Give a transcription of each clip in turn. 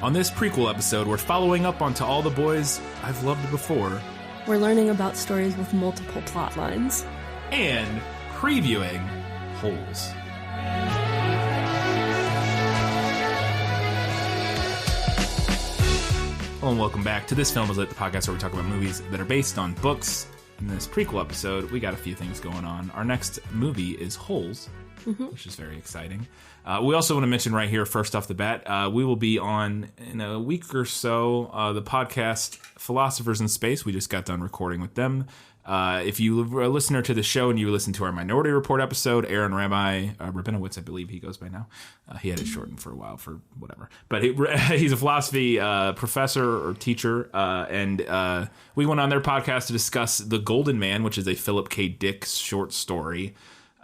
On this prequel episode, we're following up on To All the Boys I've Loved Before. We're learning about stories with multiple plot lines. And previewing Holes. Hello and welcome back to This Film Is Lit, the podcast where we talk about movies that are based on books. In this prequel episode, we got a few things going on. Our next movie is Holes, which is very exciting. We also want to mention right here, first off the bat, we will be on, in a week or so, the podcast Philosophers in Space. We just got done recording with them. If you are a listener to the show and you listen to our Minority Report episode, Aaron Rabinowitz, I believe he goes by now. He had it shortened for a while for whatever. But he's a philosophy professor or teacher, and we went on their podcast to discuss The Golden Man, which is a Philip K. Dick short story.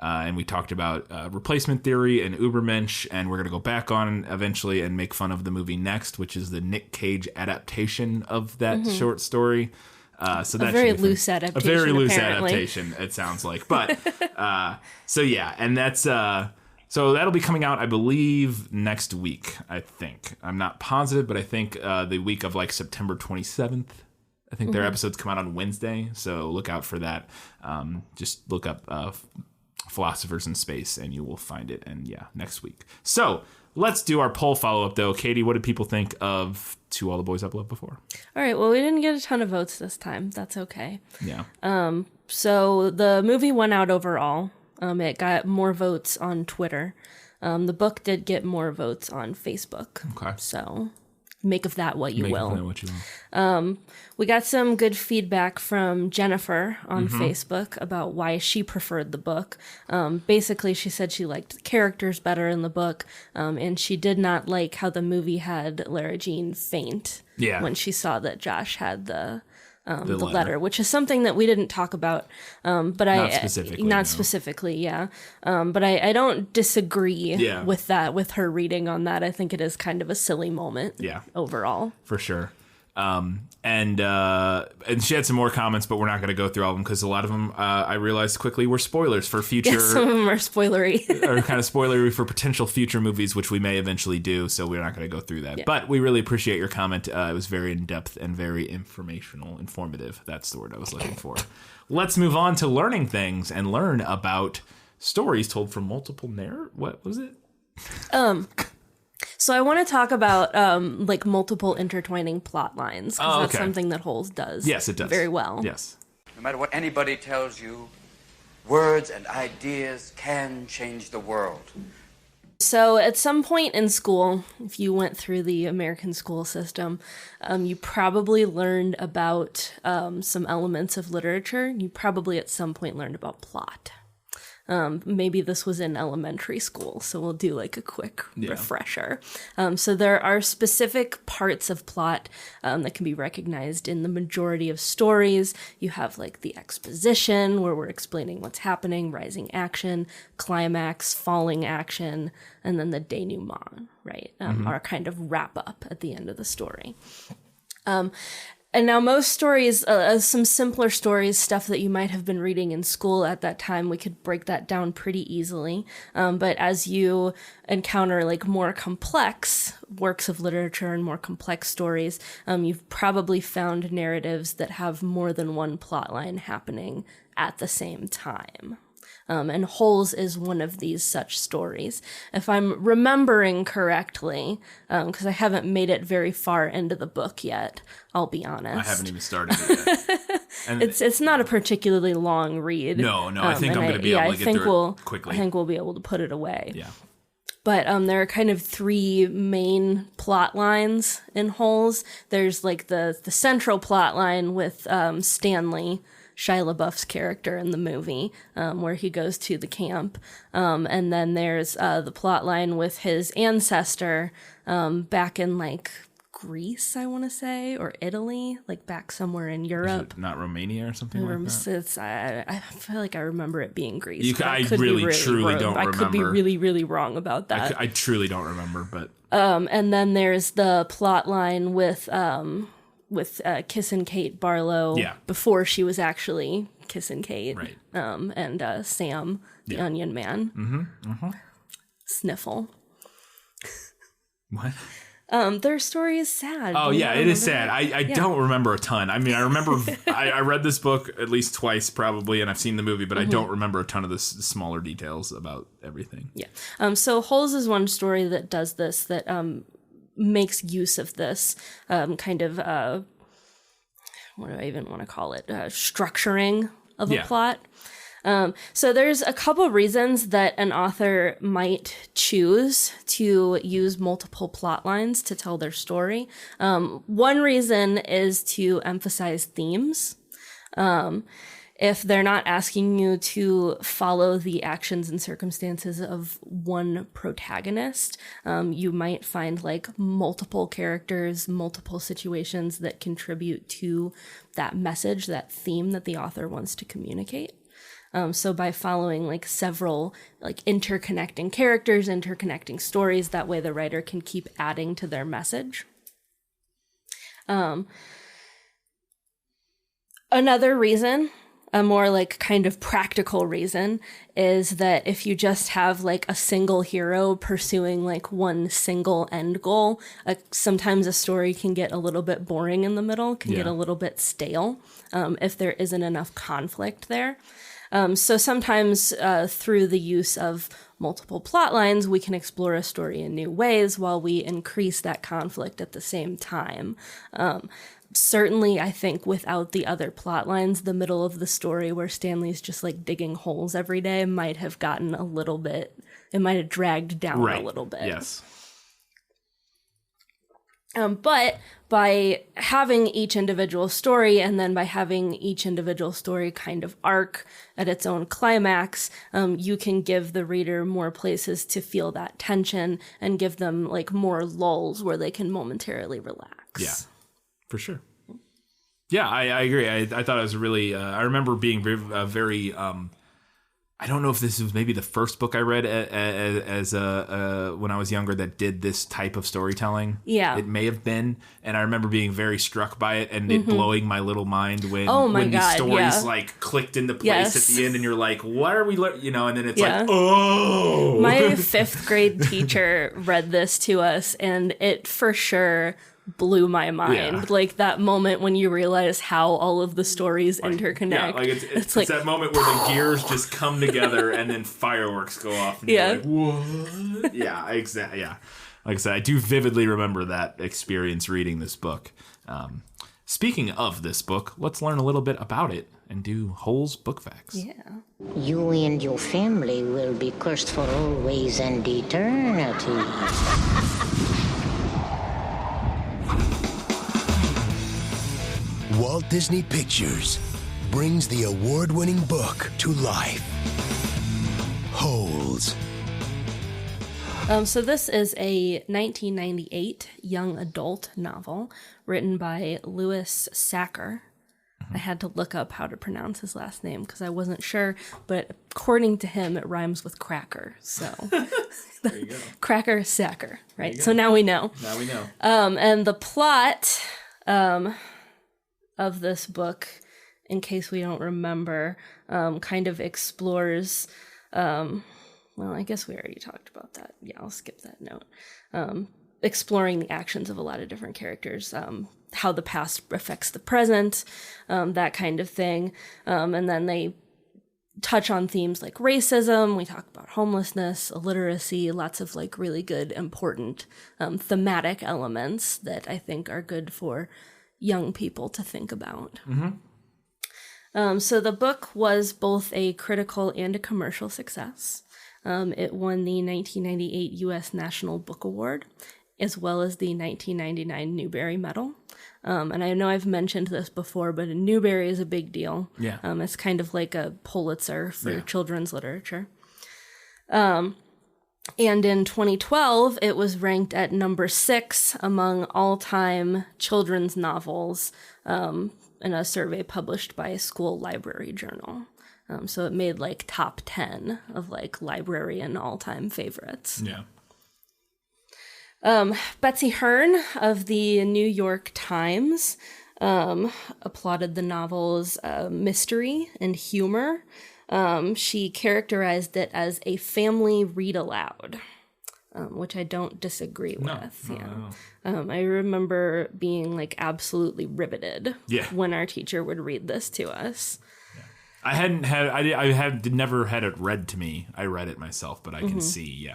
And we talked about replacement theory and Ubermensch, and we're going to go back on eventually and make fun of the movie Next, which is the Nick Cage adaptation of that short story. So that's a very loose adaptation. A very loose apparently. adaptation, it sounds like. But so yeah, and that's so that'll be coming out, I believe, next week. I think I'm not positive, but I think the week of like September 27th. I think their episodes come out on Wednesday, so look out for that. Just look up Philosophers in Space, and you will find it. And yeah, next week. So let's do our poll follow-up, though. Katie, what did people think of To All the Boys I've Loved Before? All right, well, we didn't get a ton of votes this time. That's okay. Yeah. So the movie won out overall. It got more votes on Twitter. The book did get more votes on Facebook. Okay. So make of that what you will. Make of that what you will. We got some good feedback from Jennifer on Facebook about why she preferred the book. Basically, she said she liked the characters better in the book, and she did not like how the movie had Lara Jean faint when she saw that Josh had the letter, which is something that we didn't talk about. But not specifically, yeah. But I don't disagree with that, with her reading on that. I think it is kind of a silly moment. Yeah. Overall. For sure. And she had some more comments, but we're not going to go through all of them because a lot of them, I realized quickly, were spoilers for future. Yeah, some of them are spoilery. Or kind of spoilery for potential future movies, which we may eventually do. So we're not going to go through that. Yeah. But we really appreciate your comment. It was very in depth and very informative. That's the word I was looking for. Let's move on to learning things and learn about stories told from multiple What was it? So I want to talk about like multiple intertwining plot lines, because that's something that Holes does. Yes, it does. Very well. Yes. No matter what anybody tells you, words and ideas can change the world. So at some point in school, if you went through the American school system, you probably learned about some elements of literature. You probably at some point learned about plot. Maybe this was in elementary school, so we'll do like a quick refresher. So there are specific parts of plot that can be recognized in the majority of stories. You have like the exposition, where we're explaining what's happening, rising action, climax, falling action, and then the denouement, right? Our kind of wrap up at the end of the story. And now most stories, some simpler stories, stuff that you might have been reading in school at that time, we could break that down pretty easily. But as you encounter like more complex works of literature and more complex stories, you've probably found narratives that have more than one plot line happening at the same time. And Holes is one of these such stories. If I'm remembering correctly, because I haven't made it very far into the book yet, I'll be honest. I haven't even started it yet. And it's not a particularly long read. No, I think I'm going to be able to get through it quickly. I think we'll be able to put it away. Yeah. But there are kind of three main plot lines in Holes. There's like the central plot line with Stanley, Shia LaBeouf's character in the movie, where he goes to the camp. And then there's the plot line with his ancestor back in like Greece, I want to say, or Italy, like back somewhere in Europe. Not Romania or something like that? I feel like I remember it being Greece. I really truly don't remember. I could be really, really wrong about that. I truly don't remember, but... And then there's the plot line with kissing Kate Barlow before she was actually kissing Kate, right. And Sam, the Onion Man. Sniffle. What? Their story is sad. Oh, yeah, it is sad. I don't remember a ton. I mean, I remember I read this book at least twice probably, and I've seen the movie, but I don't remember a ton of the smaller details about everything. Yeah. So Holes is one story that does this, that makes use of this kind of, what do I even want to call it? Structuring of a plot. So there's a couple reasons that an author might choose to use multiple plot lines to tell their story. One reason is to emphasize themes. If they're not asking you to follow the actions and circumstances of one protagonist, you might find like multiple characters, multiple situations that contribute to that message, that theme that the author wants to communicate. So by following like several like interconnecting characters, interconnecting stories, that way the writer can keep adding to their message. Another reason, a more like kind of practical reason, is that if you just have like a single hero pursuing like one single end goal, sometimes a story can get a little bit boring in the middle, can get a little bit stale if there isn't enough conflict there. So sometimes through the use of multiple plot lines, we can explore a story in new ways while we increase that conflict at the same time. Certainly, I think without the other plot lines, the middle of the story where Stanley's just like digging holes every day might have gotten a little bit, it might have dragged down a little bit. Yes. But by having each individual story, and then by having each individual story kind of arc at its own climax, you can give the reader more places to feel that tension and give them like more lulls where they can momentarily relax. Yeah, for sure. Yeah, I agree. I thought it was really, I remember being very I don't know if this was maybe the first book I read as when I was younger that did this type of storytelling. Yeah. It may have been. And I remember being very struck by it and it blowing my little mind when these stories like clicked into place at the end and you're like, what are we learning? And then it's like, oh. My 5th grade teacher read this to us and it for sure blew my mind. Like that moment when you realize how all of the stories interconnect. Yeah, like it's like that moment where the gears just come together and then fireworks go off. And you're like, what? Yeah, exactly. Yeah. Like I said, I do vividly remember that experience reading this book. Speaking of this book, let's learn a little bit about it and do Holes book facts. Yeah. You and your family will be cursed for always and eternity. Walt Disney Pictures brings the award-winning book to life. Holes. So this is a 1998 young adult novel written by Louis Sachar. I had to look up how to pronounce his last name because I wasn't sure, but according to him, it rhymes with cracker. So there you go. Cracker Sachar, right? So now we know. Now we know. And the plot of this book, in case we don't remember, kind of explores, well, I guess we already talked about that. Yeah, I'll skip that note. Exploring the actions of a lot of different characters, how the past affects the present, that kind of thing. And then they touch on themes like racism. We talk about homelessness, illiteracy, lots of like really good, important thematic elements that I think are good for young people to think about. So the book was both a critical and a commercial success. It won the 1998 U.S. National Book Award, as well as the 1999 Newbery Medal. And I know I've mentioned this before, but a Newbery is a big deal. Yeah. It's kind of like a Pulitzer for children's literature. And in 2012, it was ranked at number 6 among all-time children's novels in a survey published by a school library journal. So it made like top 10 of like librarian all-time favorites. Yeah. Betsy Hearn of the New York Times applauded the novel's mystery and humor. She characterized it as a family read aloud. which I don't disagree with. No. I remember being like absolutely riveted Yeah. when our teacher would read this to us. I had never had it read to me. I read it myself, but I can see,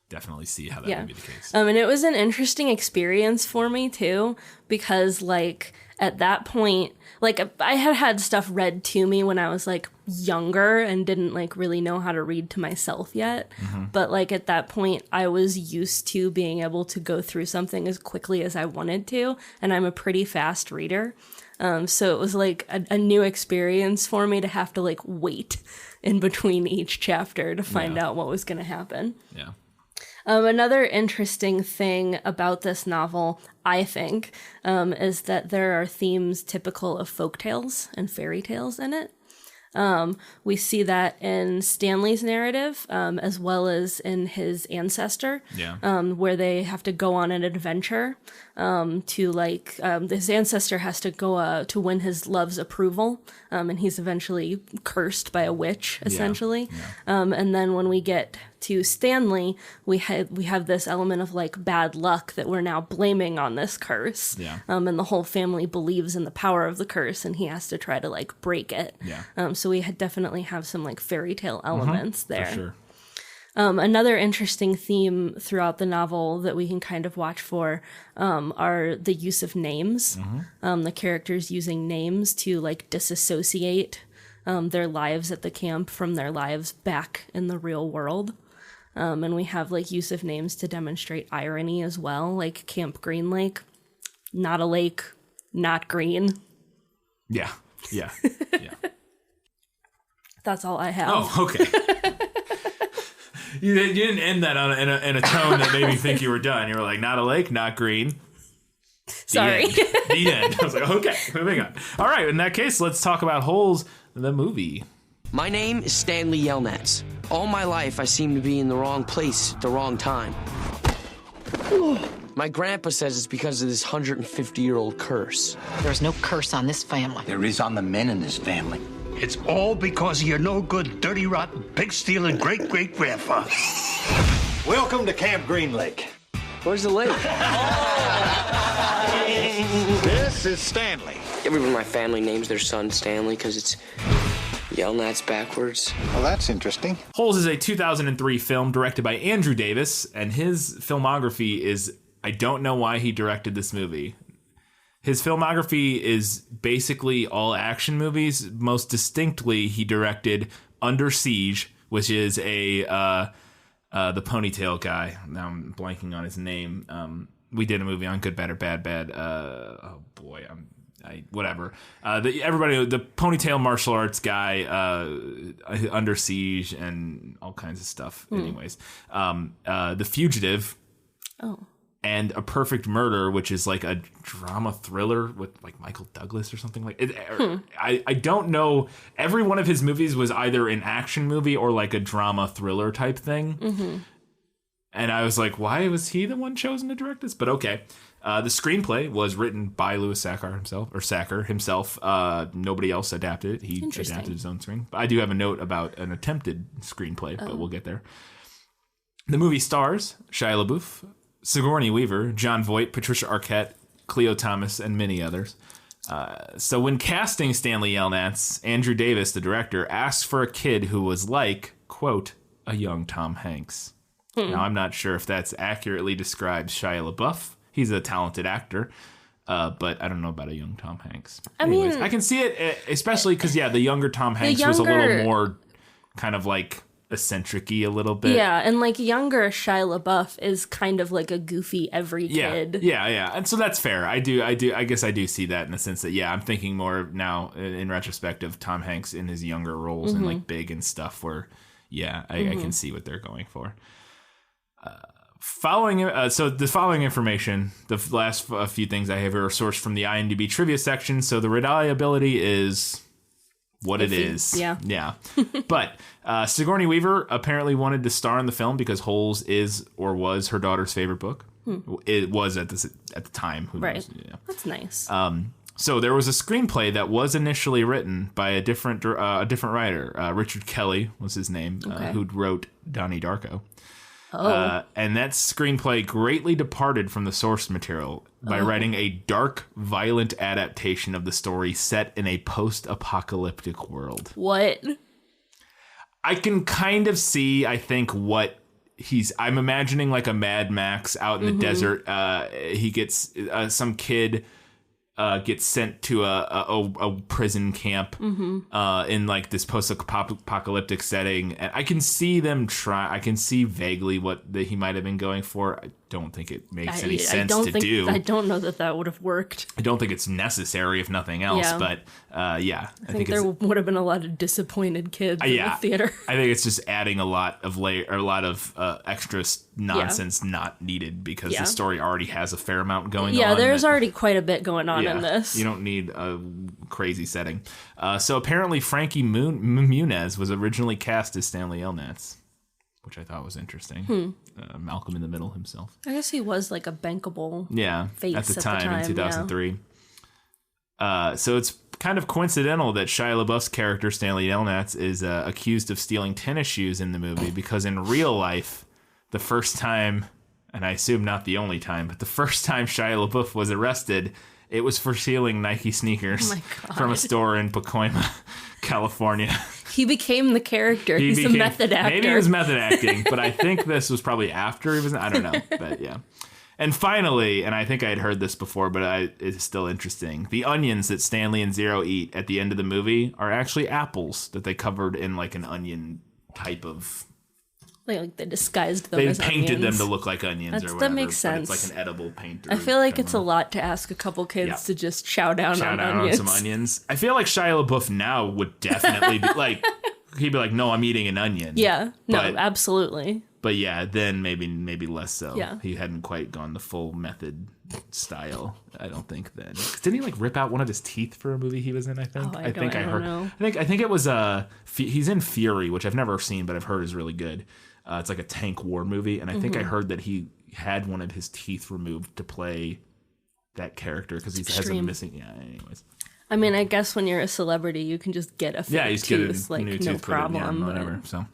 definitely see how that would be the case. And it was an interesting experience for me too, because like at that point, like I had stuff read to me when I was like younger and didn't like really know how to read to myself yet. But like at that point, I was used to being able to go through something as quickly as I wanted to, and I'm a pretty fast reader. So it was like a new experience for me to have to like wait in between each chapter to find out what was going to happen. Yeah. Another interesting thing about this novel, I think, is that there are themes typical of folktales and fairy tales in it. We see that in Stanley's narrative, as well as in his ancestor, where they have to go on an adventure to like his ancestor has to go to win his love's approval, and he's eventually cursed by a witch, essentially. And then when we get to Stanley, we have this element of like bad luck that we're now blaming on this curse. And the whole family believes in the power of the curse, and he has to try to like break it. So we definitely have some like fairy tale elements there. For sure. Another interesting theme throughout the novel that we can kind of watch for are the use of names. The characters using names to like disassociate their lives at the camp from their lives back in the real world. And we have like use of names to demonstrate irony as well, like Camp Green Lake, not a lake, not green. Yeah. That's all I have. Oh, okay. You didn't end that in a tone that made me think you were done. You were like, not a lake, not green. Sorry. The end. I was like, okay, moving on. All right, in that case, let's talk about Holes, the movie. My name is Stanley Yelnats. All my life, I seem to be in the wrong place at the wrong time. My grandpa says it's because of this 150-year-old curse. There's no curse on this family. There is on the men in this family. It's all because of your no-good, dirty, rotten, pig-stealing great-great-grandfather. Welcome to Camp Green Lake. Where's the lake? This is Stanley. Everyone in my family names their son Stanley because it's Yelnats backwards. Well, that's interesting. Holes is a 2003 film directed by Andrew Davis, and his filmography is, I don't know why he directed this movie. His filmography is basically all action movies. Most distinctly, he directed Under Siege, which is the ponytail guy. Now I'm blanking on his name. We did a movie on Good, Bad, or Bad, Bad. Oh boy, whatever. The ponytail martial arts guy, Under Siege, and all kinds of stuff. Anyways, The Fugitive. Oh. And A Perfect Murder, which is like a drama thriller with like Michael Douglas or something like it. I don't know. Every one of his movies was either an action movie or like a drama thriller type thing. And I was like, why was he the one chosen to direct this? But okay. The screenplay was written by Louis Sacker himself. Nobody else adapted it. He adapted his own screen. But I do have a note about an attempted screenplay, but we'll get there. The movie stars Shia LaBeouf, Sigourney Weaver, Jon Voight, Patricia Arquette, Cleo Thomas, and many others. So when casting Stanley Yelnats, Andrew Davis, the director, asked for a kid who was like, quote, a young Tom Hanks. Now, I'm not sure if that's accurately describes Shia LaBeouf. He's a talented actor, but I don't know about a young Tom Hanks. Anyways, I can see it, especially because, the younger Tom Hanks was a little more kind of like eccentric-y a little bit. Yeah, and like younger Shia LaBeouf is kind of like a goofy every kid. Yeah. And so that's fair. I guess I do see that in the sense that, I'm thinking more now in retrospect of Tom Hanks in his younger roles and like Big and stuff where, I can see what they're going for. So the following information, the last few things I have are sourced from the IMDb trivia section. So the reliability is what it is. Yeah. But Sigourney Weaver apparently wanted to star in the film because Holes is or was her daughter's favorite book. It was at the time. Who knows? Yeah. That's nice. So there was a screenplay that was initially written by a different writer. Richard Kelly was his name, who wrote Donnie Darko. And that screenplay greatly departed from the source material by writing a dark, violent adaptation of the story set in a post-apocalyptic world. What? I can kind of see, I think, what I'm imagining like a Mad Max out in the desert. He gets some kid gets sent to a prison camp in like this post-apocalyptic setting, and I can see them I can see vaguely what he might have been going for. I don't think it makes any sense to do. I don't know that would have worked. I don't think it's necessary, if nothing else. Yeah. But I think there would have been a lot of disappointed kids in the theater. I think it's just adding a lot of extra nonsense not needed because the story already has a fair amount going on. Yeah, there's already quite a bit going on in this. You don't need a crazy setting. So apparently Frankie Muniz was originally cast as Stanley Yelnats, which I thought was interesting. Malcolm in the Middle himself. I guess he was like a bankable face at the time in 2003. So it's kind of coincidental that Shia LaBeouf's character, Stanley Yelnats, is accused of stealing tennis shoes in the movie because in real life, the first time, and I assume not the only time, but the first time Shia LaBeouf was arrested, it was for stealing Nike sneakers from a store in Pacoima, California. He became the character. He's a method actor. Maybe he was method acting, but I think this was probably after he was. I don't know, but yeah. And finally, and I think I had heard this before, but it's still interesting. The onions that Stanley and Zero eat at the end of the movie are actually apples that they covered in like an onion type of. Like they disguised them as onions. They painted them to look like onions or whatever. That makes sense. But it's like an edible paint. I feel like it's a lot to ask a couple kids to just chow down on some onions. I feel like Shia LaBeouf now would definitely be like, he'd be like, no, I'm eating an onion. Yeah, absolutely. But yeah, then maybe less so. Yeah. He hadn't quite gone the full method style, I don't think then. Didn't he like rip out one of his teeth for a movie he was in, I think? I think I heard. Know. I think it was he's in Fury, which I've never seen, but I've heard is really good. It's like a tank war movie, and I think I heard that he had one of his teeth removed to play that character because he has a missing. Yeah. Anyways, I mean, I guess when you're a celebrity, you can just get a fake tooth, like new no tooth, problem. Whatever. So,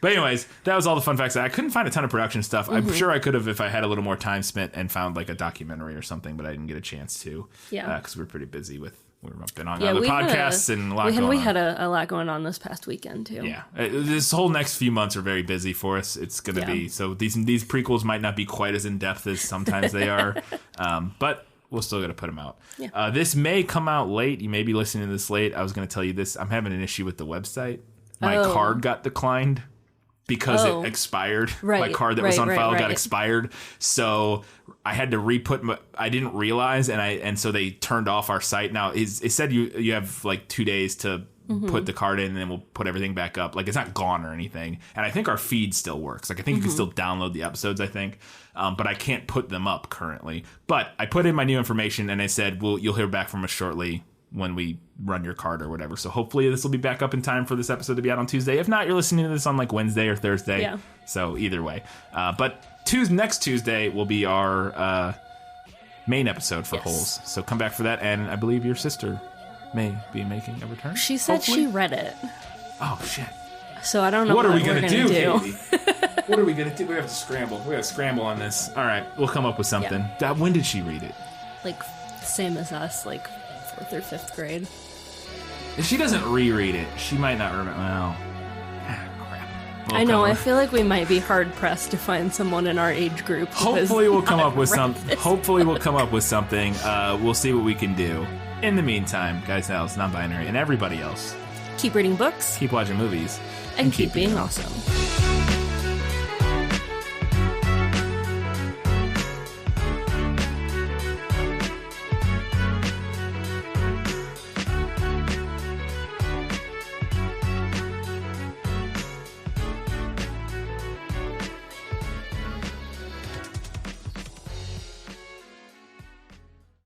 but anyways, that was all the fun facts. I couldn't find a ton of production stuff. I'm sure I could have if I had a little more time spent and found like a documentary or something, but I didn't get a chance to. Yeah, because we're pretty busy with. We've been on other podcasts and a lot going on. We had a lot going on this past weekend, too. Yeah. This whole next few months are very busy for us. It's going to be... So these prequels might not be quite as in-depth as sometimes they are. But we're still going to put them out. Yeah. This may come out late. You may be listening to this late. I was going to tell you this. I'm having an issue with the website. My card got declined because it expired. My card that was on file got expired. So... I had to I didn't realize, and so they turned off our site. Now it said you have like 2 days to put the card in, and then we'll put everything back up. Like it's not gone or anything. And I think our feed still works. Like I think you can still download the episodes. I think, but I can't put them up currently. But I put in my new information, and they said, "Well, you'll hear back from us shortly when we run your card or whatever." So hopefully this will be back up in time for this episode to be out on Tuesday. If not, you're listening to this on like Wednesday or Thursday. Yeah. So either way, but. Next Tuesday will be our main episode for Holes. So come back for that, and I believe your sister may be making a return. She said she read it. Oh, shit. So I don't know what are we going to do, Katie? What are we going to do? We have to scramble. We got to scramble on this. All right, we'll come up with something. Yeah. When did she read it? Like, same as us, like 4th or 5th grade. If she doesn't reread it, she might not remember. Well... I know. I feel like we might be hard pressed to find someone in our age group. Hopefully, we'll come up with something. Hopefully, we'll come up with something. We'll see what we can do. In the meantime, guys, Alice, non-binary, and everybody else, keep reading books, keep watching movies, and keep being awesome.